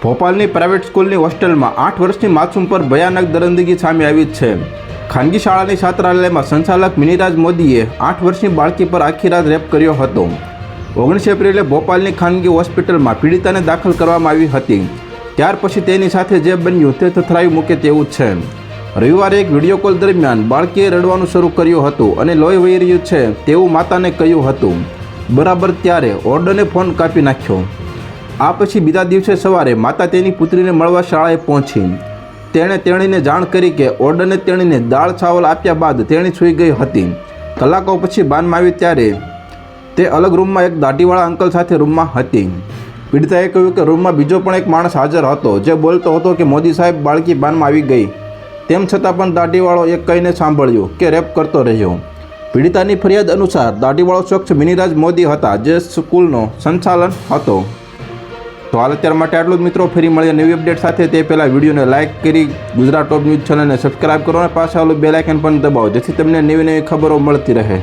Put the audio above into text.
ભોપાલની private સ્કૂલની હોસ્ટેલમાં 8 વર્ષની માસૂમ પર ભયાનક દરિંદગી સામે આવી છે। ખાનગી શાળાની છાત્રાલયમાં સંચાલક મિનીરાજ મોદીએ 8 વર્ષની બાળકી પર આખી રાત રેપ કર્યો હતો। 19 એપ્રિલે ભોપાલની ખાનગી હોસ્પિટલમાં પીડિતાને દાખલ કરવામાં આવી હતી। ત્યાર પછી તેની સાથે જે બન્યું તે થથરાવી મૂકે તેવું છે। રવિવારે એક વિડીયો કોલ દરમિયાન બાળકીએ રડવાનું શરૂ કર્યું હતું અને લોહી વહી રહ્યું છે તેવું માતાને કહ્યું હતું। બરાબર ત્યારે ઓર્ડરને ફોન કાપી નાખ્યો। આ પછી બીજા દિવસે સવારે માતા તેની પુત્રીને મળવા શાળાએ પહોંચી। તેણે તેણીને જાણ કરી કે ઓર્ડરને તેણીને દાળ ચાવલ આપ્યા બાદ તેણી સૂઈ ગઈ હતી। કલાકો પછી બાનમાં આવી ત્યારે તે અલગ રૂમમાં એક દાઢીવાળા અંકલ સાથે રૂમમાં હતી। પીડિતાએ કહ્યું કે રૂમમાં બીજો પણ એક માણસ હાજર હતો જે બોલતો હતો કે મોદી સાહેબ બાળકી બાનમાં આવી ગઈ। તેમ છતાં પણ દાઢીવાળો એક કહીને સાંભળ્યું કે રેપ કરતો રહ્યો। પીડિતાની ફરિયાદ અનુસાર દાઢીવાળો શખ્સ મિનીરાજ મોદી હતા જે સ્કૂલનો સંચાલન હતો। તો હાલ અત્યાર માટે આટલું જ મિત્રો। ફરી મળીએ નવી અપડેટ સાથે। તે પહેલાં વિડીયોને લાઇક કરી ગુજરાત ટોપ ન્યૂઝ ચેનલને સબસ્ક્રાઇબ કરો અને પાછળ બેલ આઇકન પણ દબાવો જેથી તમને નવી નવી ખબરો મળતી રહે।